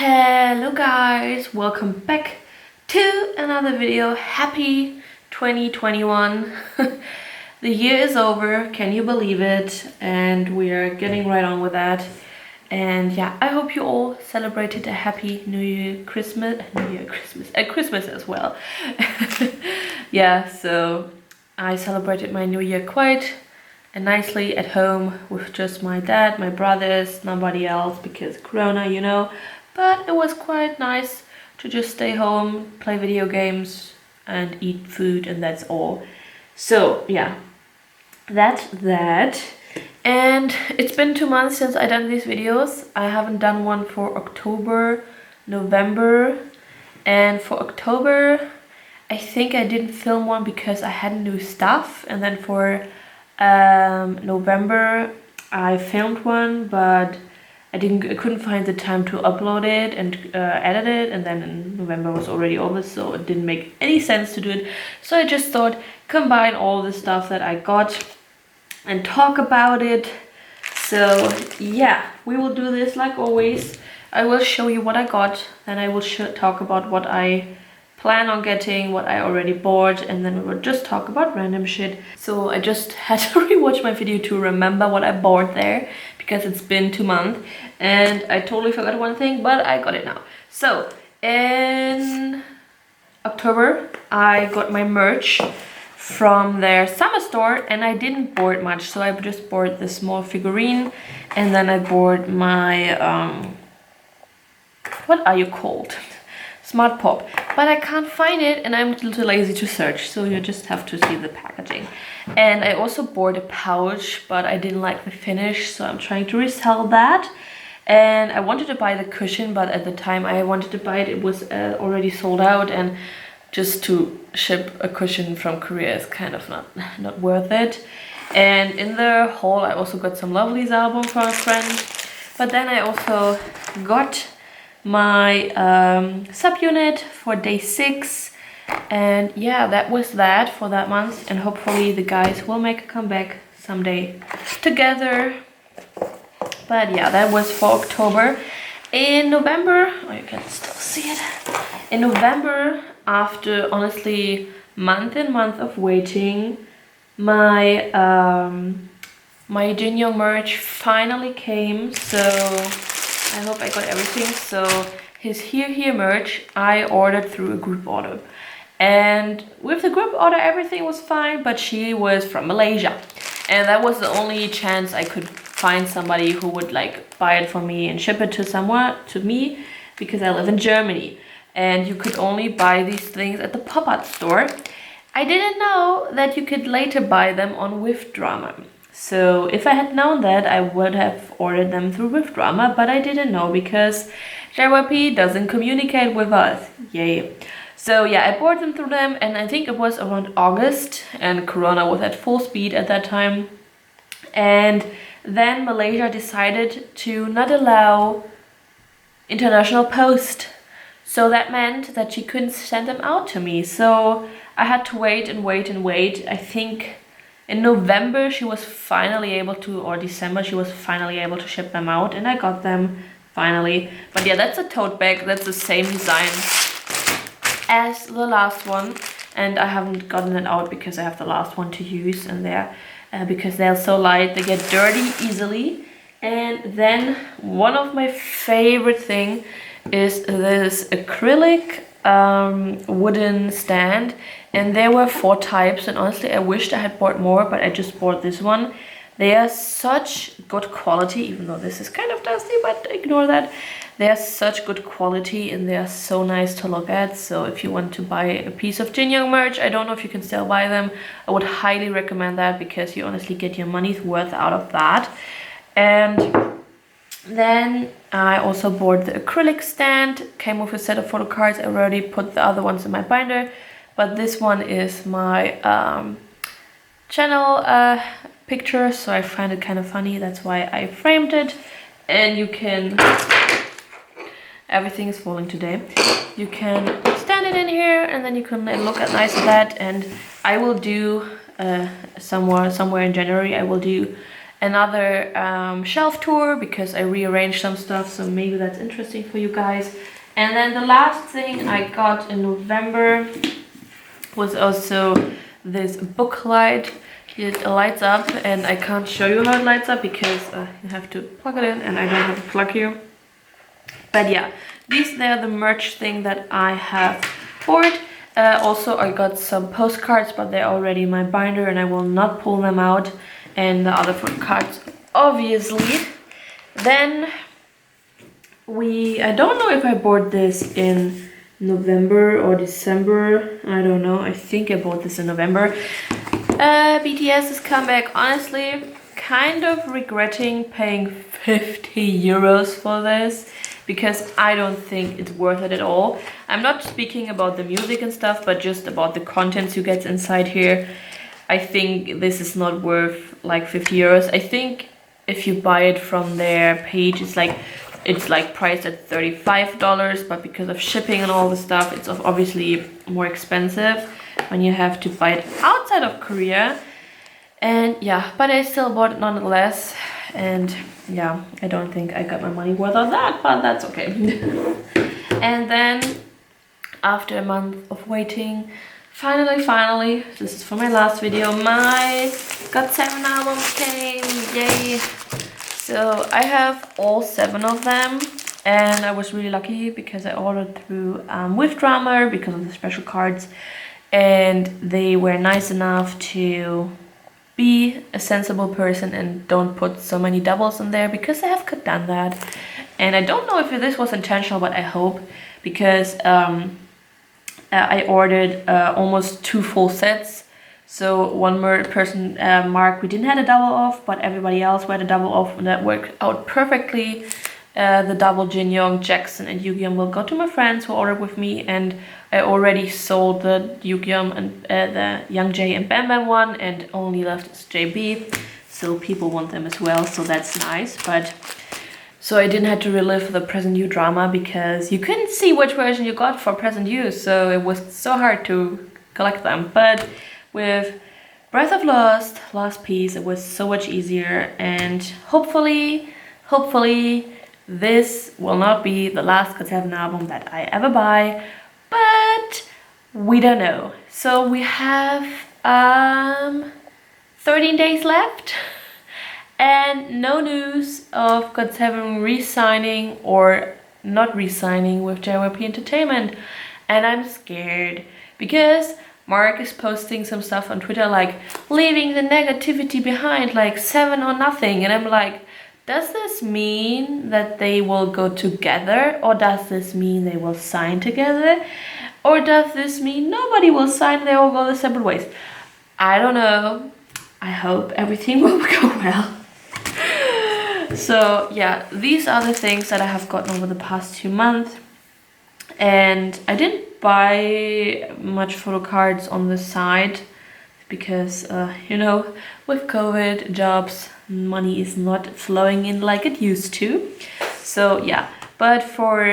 Hello guys, welcome back to another video. Happy 2021. The year is over, can you believe it? And we are getting right on with that. And yeah, I hope you all celebrated a happy Christmas as well. Yeah, so I celebrated my New Year quite nicely at home with just my dad, my brothers, nobody else because Corona, you know. But it was quite nice to just stay home, play video games and eat food, and that's all. So yeah, that's that. And it's been 2 months since I done these videos. I haven't done one for October, November, and for October I think I didn't film one because I had new stuff, and then for November I filmed one, but I couldn't find the time to upload it and edit it, and then in November was already over, so it didn't make any sense to do it. So I just thought combine all the stuff that I got and talk about it. So yeah, we will do this like always. I will show you what I got, then I will talk about what I plan on getting, what I already bought, and then we will just talk about random shit. So I just had to rewatch my video to remember what I bought there, because it's been 2 months and I totally forgot one thing, but I got it now. So in October I got my merch from their summer store, and I didn't board much, so I just bought the small figurine, and then I bought my what are you called? Smart Pop, but I can't find it and I'm a little lazy to search, so you just have to see the packaging. And I also bought a pouch, but I didn't like the finish, so I'm trying to resell that. And I wanted to buy the cushion, but at the time I wanted to buy it, it was already sold out, and just to ship a cushion from Korea is kind of not worth it. And in the haul I also got some Lovelyz album from a friend, but then I also got my subunit for day 6, and yeah, that was that for that month, and hopefully the guys will make a comeback someday together. But yeah, that was for October. In November, oh, you can still see it. In November, after honestly month and month of waiting, my my Jinyoung merch finally came. So I hope I got everything. So his Here merch I ordered through a group order, and with the group order everything was fine, but she was from Malaysia, and that was the only chance I could find somebody who would like buy it for me and ship it to somewhere to me, because I live in Germany and you could only buy these things at the pop-up store. I didn't know that you could later buy them on Withdrama. So if I had known that, I would have ordered them through Withdrama, but I didn't know because JYP doesn't communicate with us. Yay. So yeah, I bought them through them, and I think it was around August, and Corona was at full speed at that time. And then Malaysia decided to not allow international post. So that meant that she couldn't send them out to me. So I had to wait and wait and wait. I think in November she was finally able to, or December she was finally able to ship them out, and I got them finally. But yeah, that's a tote bag. That's the same design as the last one, and I haven't gotten it out because I have the last one to use, and because they're so light, they get dirty easily. And then one of my favorite thing is this acrylic wooden stand, and there were 4 types, and honestly I wished I had bought more, but I just bought this one. They are such good quality, even though this is kind of dusty, but ignore that. They are such good quality and they are so nice to look at. So if you want to buy a piece of Jinyoung merch, I don't know if you can still buy them, I would highly recommend that, because you honestly get your money's worth out of that. And then I also bought the acrylic stand, came with a set of photo cards. I already put the other ones in my binder, but this one is my channel picture, so I find it kind of funny, that's why I framed it. And you can, everything is falling today, you can stand it in here, and then you can look at nice at that. And I will do somewhere in January I will do another shelf tour because I rearranged some stuff, so maybe that's interesting for you guys. And then the last thing I got in November was also this book light. It lights up, and I can't show you how it lights up because you have to plug it in and I don't have a plug here. But yeah, they're the merch thing that I have bought. Also, I got some postcards, but they're already in my binder and I will not pull them out. And the other foot cards, obviously. Then I don't know if I bought this in November or December. I don't know. I think I bought this in November. BTS's comeback. Honestly, kind of regretting paying 50 euros for this because I don't think it's worth it at all. I'm not speaking about the music and stuff, but just about the contents you get inside here. I think this is not worth like 50 euros. I think if you buy it from their page, it's like priced at $35, but because of shipping and all the stuff, it's obviously more expensive when you have to buy it outside of Korea. And yeah, but I still bought it nonetheless. And yeah, I don't think I got my money worth on that, but that's okay. And then after a month of waiting, finally, this is for my last video, my GOT7 album came, yay! So I have all 7 of them, and I was really lucky because I ordered through Withdramer because of the special cards, and they were nice enough to be a sensible person and don't put so many doubles in there because they have done that. And I don't know if this was intentional, but I hope, because I ordered almost 2 full sets. So one person marked we didn't have a double off, but everybody else had a double off, and that worked out perfectly. The double Jin Young, Jackson, and Yugyeom will go to my friends who ordered with me, and I already sold the Yugyeom and the Young Jae and Bam Bam one, and only left is JB. So people want them as well, so that's nice. But so I didn't have to relive the Present You drama because you couldn't see which version you got for Present You, so it was so hard to collect them. But with Breath of Last Piece, it was so much easier, and hopefully this will not be the last GOT7 album that I ever buy, but we don't know. So we have 13 days left and no news of GOT7 re-signing or not re-signing with JYP Entertainment, and I'm scared because Mark is posting some stuff on Twitter like leaving the negativity behind, like 7 or nothing, and I'm like, does this mean that they will go together, or does this mean they will sign together, or does this mean nobody will sign, they all go their separate ways? I don't know. I hope everything will go well. So yeah, these are the things that I have gotten over the past 2 months, and I didn't buy much photo cards on the side because you know, with COVID, jobs, money is not flowing in like it used to. So yeah, but for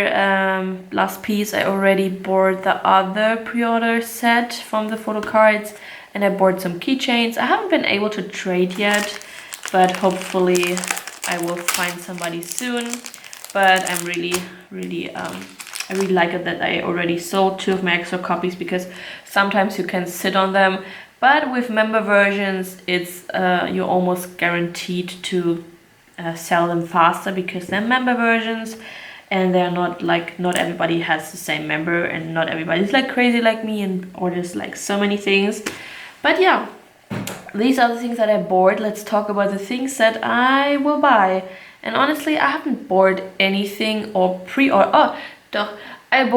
Last Piece, I already bought the other pre-order set from the photo cards, and I bought some keychains. I haven't been able to trade yet, but hopefully I will find somebody soon. But I'm I really like it that I already sold 2 of my extra copies, because sometimes you can sit on them, but with member versions, it's you're almost guaranteed to sell them faster because they're member versions, and they're not like, not everybody has the same member, and not everybody's like crazy like me and orders like so many things. But yeah, these are the things that I bought. Let's talk about the things that I will buy. And honestly, I haven't bought anything or pre-order. Oh, I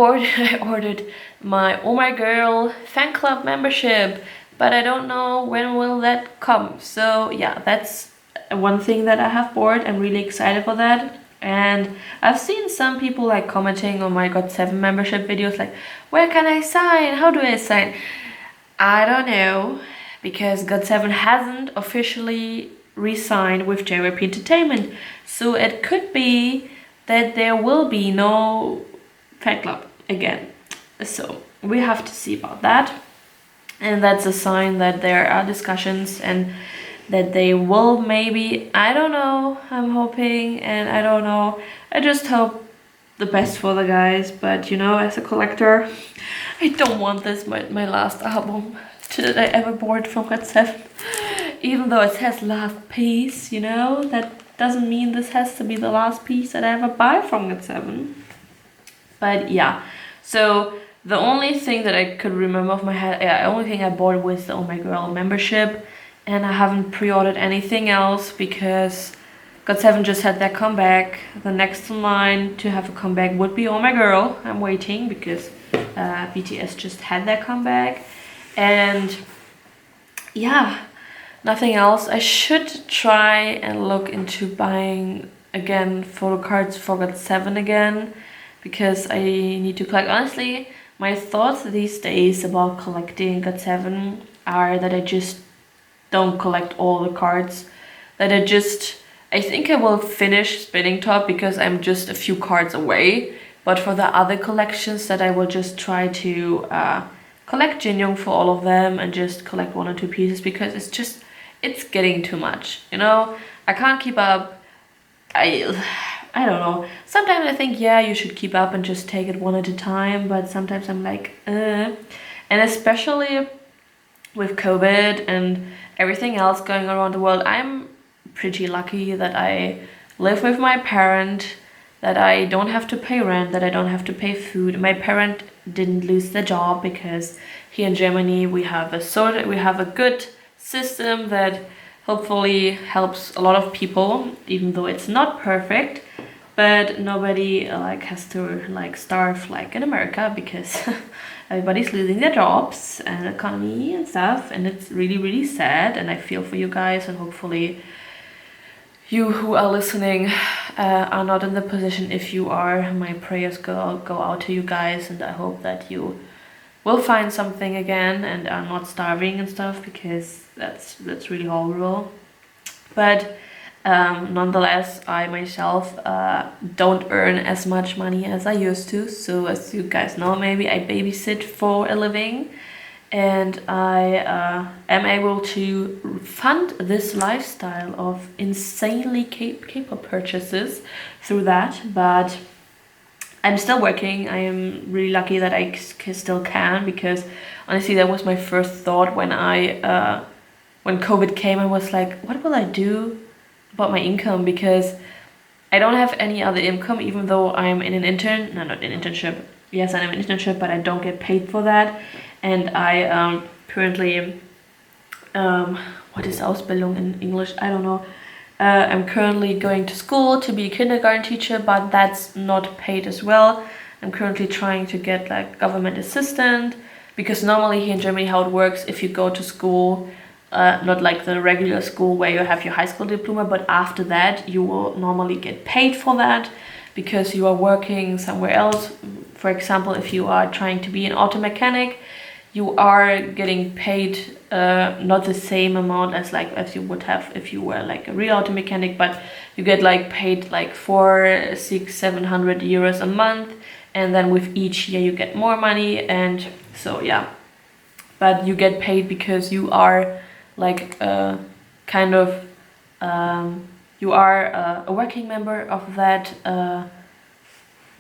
ordered my Oh My Girl fan club membership, but I don't know when will that come. So yeah, that's one thing that I have bought. I'm really excited for that. And I've seen some people like commenting on my GOT7 membership videos like, where can I sign? How do I sign? I don't know, because GOT7 hasn't officially re-signed with JYP Entertainment. So it could be that there will be no fan club again. So we have to see about that. And that's a sign that there are discussions, and that they will maybe, I don't know, I'm hoping, and I don't know, I just hope the best for the guys. But you know, as a collector, I don't want this my last album that I ever bought from GOT7. Even though it says last piece, you know, that doesn't mean this has to be the last piece that I ever buy from GOT7. But yeah, so the only thing that I could remember off my head, yeah, the only thing I bought was the Oh My Girl membership, and I haven't pre-ordered anything else because GOT7 just had their comeback. The next in line to have a comeback would be Oh My Girl. I'm waiting because BTS just had their comeback, and yeah, nothing else. I should try and look into buying again photo cards for GOT7 again, because I need to collect. Honestly, my thoughts these days about collecting GOT7 are that I just don't collect all the cards. That I think I will finish Spinning Top because I'm just a few cards away. But for the other collections, that I will just try to collect Jinyoung for all of them and just collect 1 or 2 pieces, because it's getting too much, you know? I can't keep up. I don't know. Sometimes I think, yeah, you should keep up and just take it one at a time, but sometimes I'm like, And especially with COVID and everything else going around the world, I'm pretty lucky that I live with my parent, that I don't have to pay rent, that I don't have to pay food. My parent didn't lose their job because here in Germany we have a good system that hopefully helps a lot of people, even though it's not perfect. But nobody like has to like starve like in America, because everybody's losing their jobs and economy and stuff, and it's really, really sad. And I feel for you guys, and hopefully you who are listening are not in the position. If you are, my prayers go out to you guys, and I hope that you will find something again and are not starving and stuff, because that's really horrible. But nonetheless, I myself don't earn as much money as I used to. So as you guys know, maybe I babysit for a living, and I am able to fund this lifestyle of insanely K-pop purchases through that. But I'm still working. I am really lucky that I still can, because honestly, that was my first thought when when COVID came. I was like, what will I do about my income? Because I don't have any other income, even though I'm in an internship. Yes, I'm in an internship, but I don't get paid for that. And I currently, what is Ausbildung in English? I don't know. I'm currently going to school to be a kindergarten teacher, but that's not paid as well. I'm currently trying to get like government assistant, because normally here in Germany how it works, if you go to school, not like the regular school where you have your high school diploma, but after that you will normally get paid for that because you are working somewhere else. For example, if you are trying to be an auto mechanic, you are getting paid not the same amount as you would have if you were like a real auto mechanic, but you get like paid like 400, 600, 700 euros a month, and then with each year you get more money. And so yeah, but you get paid because you are like kind of you are a working member of that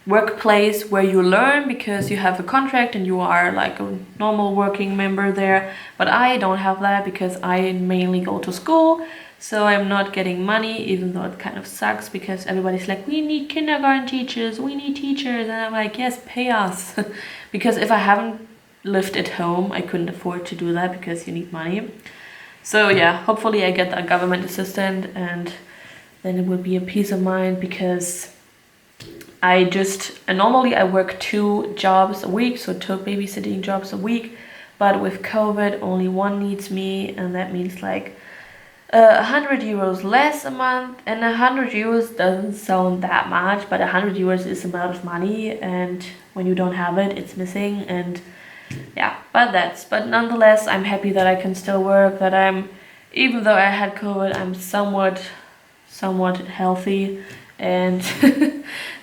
workplace where you learn, because you have a contract and you are like a normal working member there. But I don't have that because I mainly go to school, so I'm not getting money, even though it kind of sucks, because everybody's like, we need kindergarten teachers, we need teachers, and I'm like, yes, pay us. Because if I haven't lived at home, I couldn't afford to do that, because you need money. So yeah, hopefully I get a government assistant, and then it will be a peace of mind, because normally I work 2 jobs a week, so 2 babysitting jobs a week, but with COVID only one needs me, and that means like 100 euros less a month. And 100 euros doesn't sound that much, but 100 euros is a lot of money, and when you don't have it, it's missing. And yeah, but nonetheless, I'm happy that I can still work, that even though I had COVID, I'm somewhat healthy, and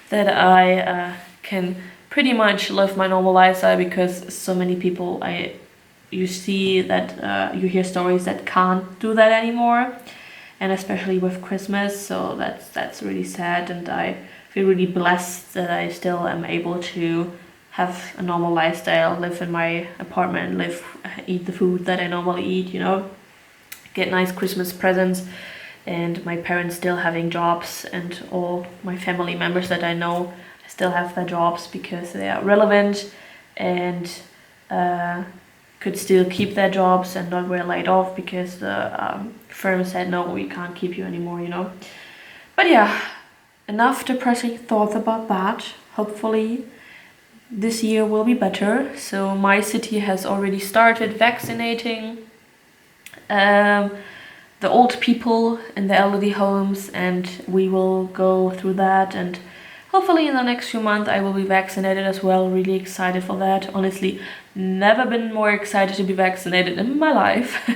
that I can pretty much live my normal lifestyle, because so many people I you see that you hear stories that can't do that anymore, and especially with Christmas. So that's really sad, and I feel really blessed that I still am able to have a normal lifestyle, live in my apartment, eat the food that I normally eat, you know, get nice Christmas presents, and my parents still having jobs, and all my family members that I know still have their jobs because they are relevant and could still keep their jobs and not were laid off because the firm said, no, we can't keep you anymore, you know. But yeah, enough depressing thoughts about that. Hopefully this year will be better. So my city has already started vaccinating the old people in the elderly homes, and we will go through that, and hopefully in the next few months I will be vaccinated as well. Really excited for that. Honestly, never been more excited to be vaccinated in my life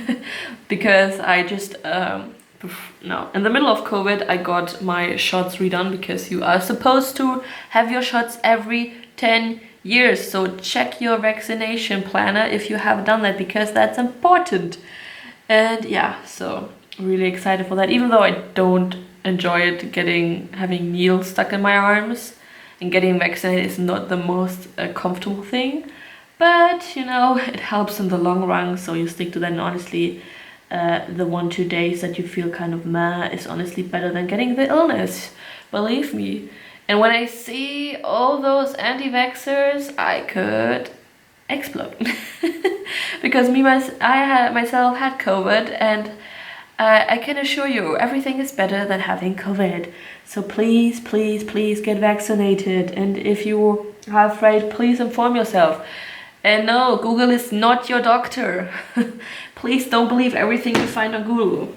because I just no, in the middle of COVID I got my shots redone because you are supposed to have your shots every 10 years. So check your vaccination planner if you have done that, because that's important. And yeah, so really excited for that, even though I don't enjoy it, having needles stuck in my arms, and getting vaccinated is not the most comfortable thing, but you know, it helps in the long run, so you stick to that. And honestly, the 1-2 days that you feel kind of meh is honestly better than getting the illness, believe me. And when I see all those anti-vaxxers, I could explode because I myself had COVID, and I can assure you everything is better than having COVID. So please, please, please get vaccinated, and if you are afraid, please inform yourself. And no, Google is not your doctor. Please don't believe everything you find on Google.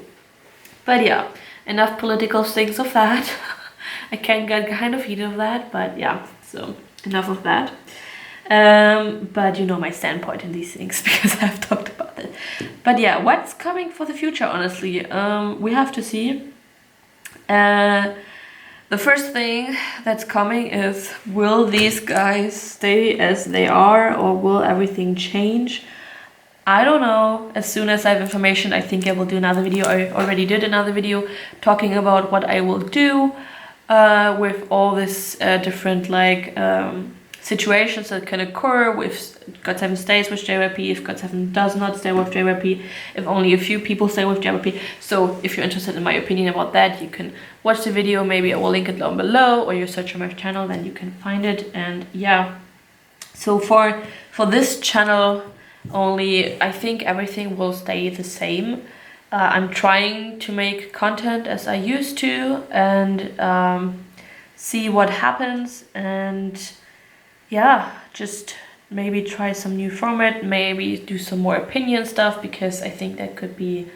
But yeah, enough political things of that. I can get kind of heated of that, but yeah, so enough of that. But you know my standpoint in these things because I've talked about it. But yeah, what's coming for the future, honestly, we have to see. The first thing that's coming is, will these guys stay as they are, or will everything change? I don't know. As soon as I have information, I think I will do another video. I already did another video talking about what I will do with all this different like situations that can occur if GOT7 stays with JYP, if GOT7 does not stay with JYP, if only a few people stay with JYP. So if you're interested in my opinion about that, you can watch the video. Maybe I will link it down below, or you search on my channel, then you can find it. And yeah, so for this channel only, I think everything will stay the same. I'm trying to make content as I used to, and see what happens, and yeah, just maybe try some new format, maybe do some more opinion stuff, because I think that could be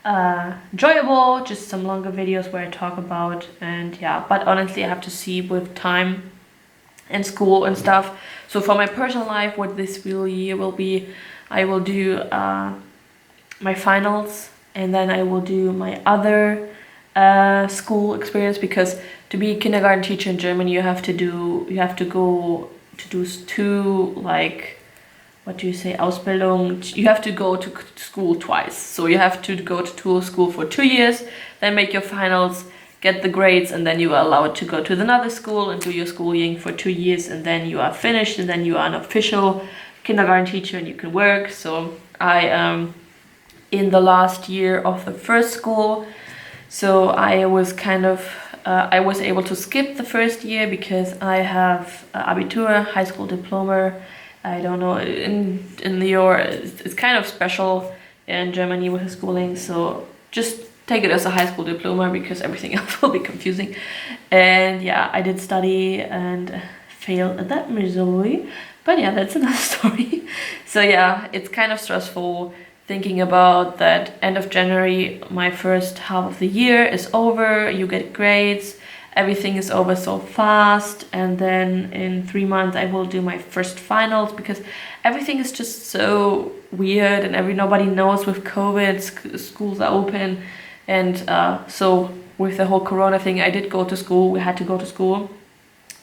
enjoyable, just some longer videos where I talk about. And yeah, but honestly I have to see with time and school and stuff. So for my personal life, what this year will be, I will do my finals, and then I will do my other school experience, because to be a kindergarten teacher in Germany you have to go to do two, like, what do you say, Ausbildung. You have to go to school twice. So you have to go to school for 2 years, then make your finals, get the grades, and then you are allowed to go to another school and do your schooling for 2 years, and then you are finished, and then you are an official kindergarten teacher and you can work. So I am in the last year of the first school, so I was kind of I was able to skip the first year because I have Abitur, high school diploma. I don't know, in your, it's kind of special in Germany with the schooling, so just take it as a high school diploma because everything else will be confusing. And yeah, I did study and failed at that miserably, but yeah, that's another story. So yeah, it's kind of stressful thinking about that. End of January, my first half of the year is over, you get grades, everything is over so fast, and then in 3 months I will do my first finals, because everything is just so weird, and nobody knows with COVID, schools are open, and so with the whole corona thing, I did go to school, we had to go to school,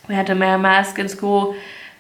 we had to wear a mask in school,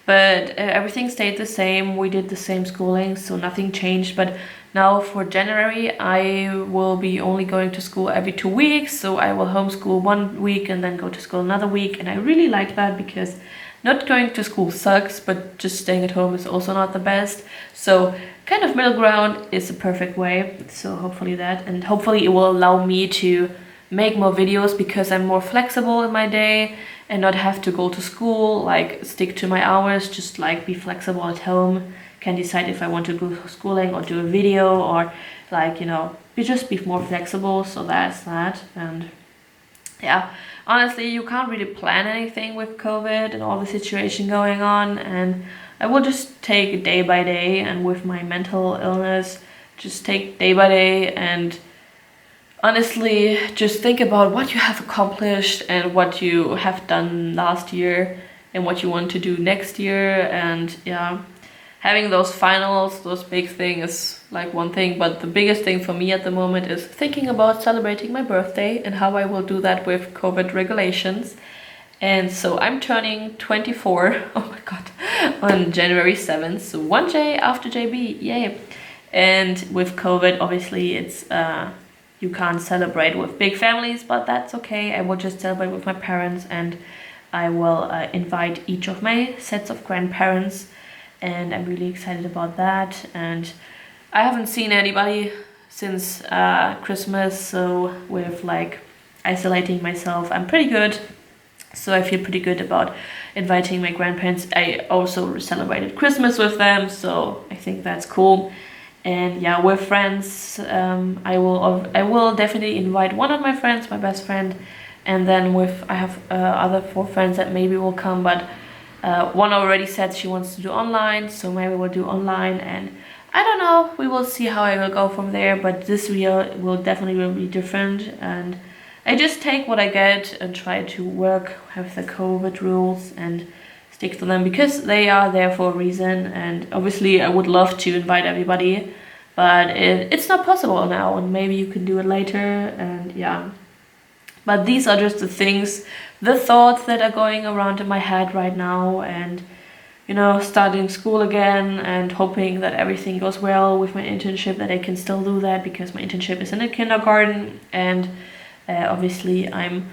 But everything stayed the same. We did the same schooling, so nothing changed. But now for January, I will be only going to school every 2 weeks. So I will homeschool 1 week and then go to school another week. And I really like that because not going to school sucks, but just staying at home is also not the best. So kind of middle ground is the perfect way. So hopefully that, and hopefully it will allow me to make more videos because I'm more flexible in my day and not have to go to school, like stick to my hours, just like be flexible at home, can decide if I want to go schooling or do a video, or like, you know, just be more flexible. So that's that. And yeah, honestly, you can't really plan anything with COVID and all the situation going on, and I will just take it day by day, and with my mental illness, just take day by day and honestly just think about what you have accomplished and what you have done last year and what you want to do next year. And yeah, having those finals, those big things is like one thing, but the biggest thing for me at the moment is thinking about celebrating my birthday and how I will do that with COVID regulations. And so I'm turning 24, oh my god, on January 7th, so one day after JB, yay. And with COVID, obviously it's you can't celebrate with big families, but that's okay. I will just celebrate with my parents, and I will invite each of my sets of grandparents, and I'm really excited about that. And I haven't seen anybody since Christmas, so with like isolating myself, I'm pretty good. So I feel pretty good about inviting my grandparents. I also celebrated Christmas with them, so I think that's cool. And yeah, with friends, I will definitely invite one of my friends, my best friend, and then I have other 4 friends that maybe will come, but one already said she wants to do online, so maybe we'll do online, and I don't know, we will see how I will go from there. But this year will definitely be different, and I just take what I get and try to work with the COVID rules and stick to them because they are there for a reason. And obviously I would love to invite everybody, but it's not possible now, and maybe you can do it later. And yeah, but these are just the things, the thoughts that are going around in my head right now. And you know, starting school again and hoping that everything goes well with my internship, that I can still do that because my internship is in a kindergarten. And obviously I'm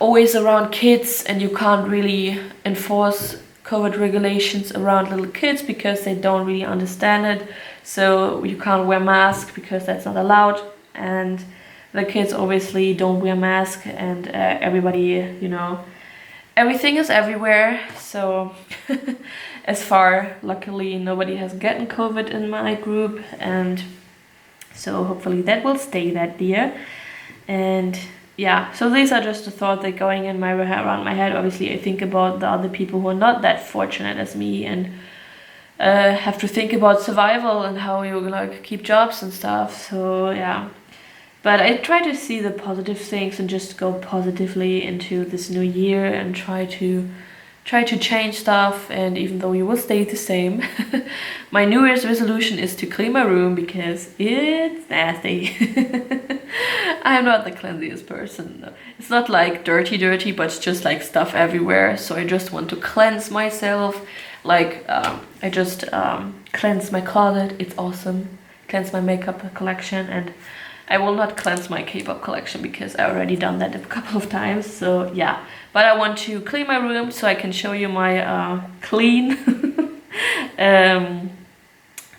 always around kids, and you can't really enforce COVID regulations around little kids because they don't really understand it. So you can't wear masks because that's not allowed, and the kids obviously don't wear masks, and everybody, you know, everything is everywhere. So as far, luckily, nobody has gotten COVID in my group, and so hopefully that will stay that year. And yeah, so these are just the thoughts that going in around my head. Obviously I think about the other people who are not that fortunate as me, and have to think about survival and how you like keep jobs and stuff. So yeah, but I try to see the positive things and just go positively into this new year and try to change stuff. And even though you will stay the same, my New Year's resolution is to clean my room because it's nasty. I'm not the cleanliest person. It's not like dirty, but it's just like stuff everywhere. So I just want to cleanse myself. Like I just cleanse my closet. It's awesome. Cleanse my makeup collection, and I will not cleanse my Kpop collection because I already done that a couple of times. So yeah, but I want to clean my room so I can show you my clean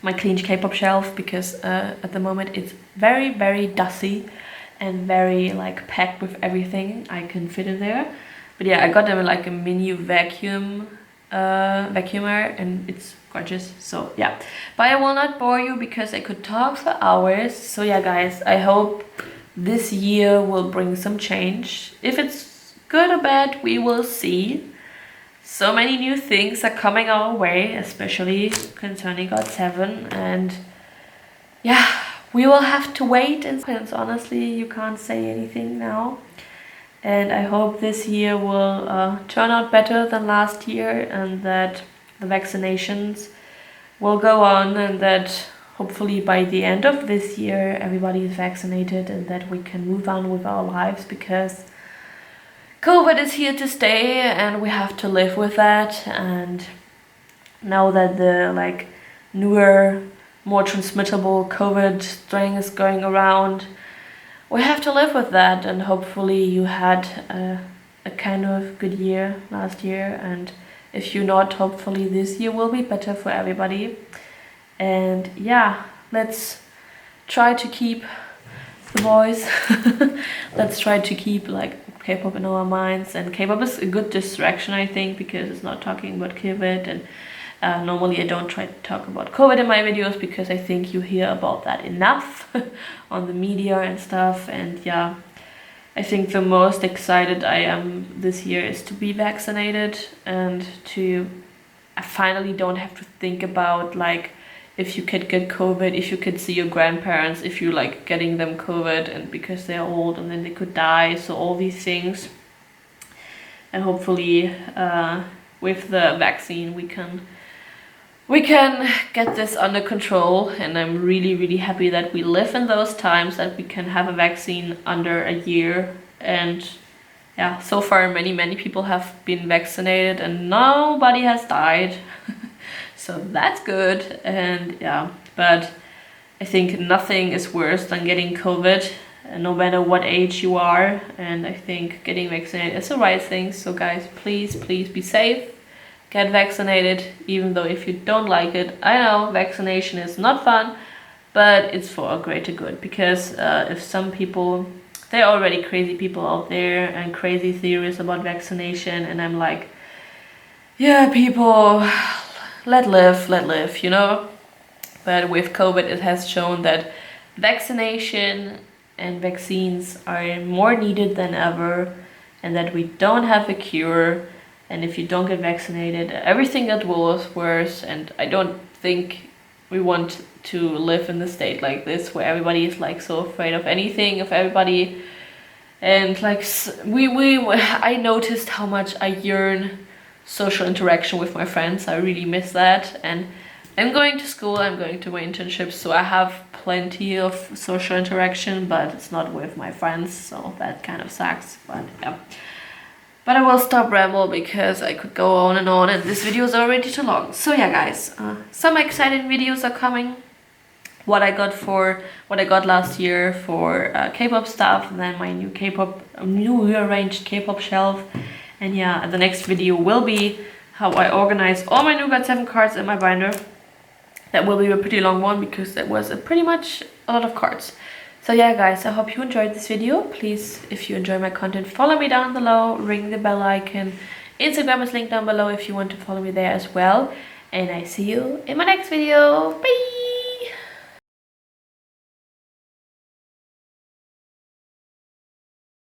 my clean Kpop shelf, because at the moment it's very dusty and very like packed with everything I can fit in there. But yeah, I got them like a mini vacuumer, and it's gorgeous. So yeah, but I will not bore you because I could talk for hours. So yeah guys, I hope this year will bring some change. If it's good or bad, we will see. So many new things are coming our way, especially concerning GOT7, and yeah, we will have to wait. And honestly, you can't say anything now. And I hope this year will turn out better than last year, and that the vaccinations will go on, and that hopefully by the end of this year everybody is vaccinated and that we can move on with our lives, because COVID is here to stay and we have to live with that. And now that the like newer, more transmittable COVID strain is going around, we have to live with that. And hopefully you had a kind of good year last year, and if you're not, hopefully this year will be better for everybody. And yeah, let's try to keep the voice. Let's try to keep like K-pop in our minds, and K-pop is a good distraction, I think, because it's not talking about COVID. And normally I don't try to talk about COVID in my videos because I think you hear about that enough on the media and stuff. And yeah, I think the most excited I am this year is to be vaccinated and to I finally don't have to think about like if you could get COVID, if you could see your grandparents, if you like getting them COVID and because they're old and then they could die. So all these things. And hopefully with the vaccine we can get this under control. And I'm really happy that we live in those times that we can have a vaccine under a year. And yeah, so far many people have been vaccinated and nobody has died. So that's good. And yeah, but I think nothing is worse than getting COVID, no matter what age you are. And I think getting vaccinated is the right thing. So guys, please be safe. Get vaccinated, even though if you don't like it. I know vaccination is not fun, but it's for a greater good. Because if some people, there are already crazy people out there and crazy theories about vaccination, and I'm like, yeah, people, let live, you know. But with COVID, it has shown that vaccination and vaccines are more needed than ever, and that we don't have a cure. And if you don't get vaccinated, everything gets worse. And I don't think we want to live in a state like this where everybody is like so afraid of anything, of everybody. And like I noticed how much I yearn social interaction with my friends. I really miss that. And I'm going to school, I'm going to my internships, so I have plenty of social interaction, but it's not with my friends, so that kind of sucks. But yeah. But I will stop ramble because I could go on and this video is already too long. So yeah guys, some exciting videos are coming. What I got last year for K-pop stuff, and then my new rearranged K-pop shelf. And yeah, the next video will be how I organize all my Nougat 7 cards in my binder. That will be a pretty long one because that was pretty much a lot of cards. So yeah guys, I hope you enjoyed this video. Please, if you enjoy my content, follow me down below, ring the bell icon. Instagram is linked down below if you want to follow me there as well. And I see you in my next video. Bye!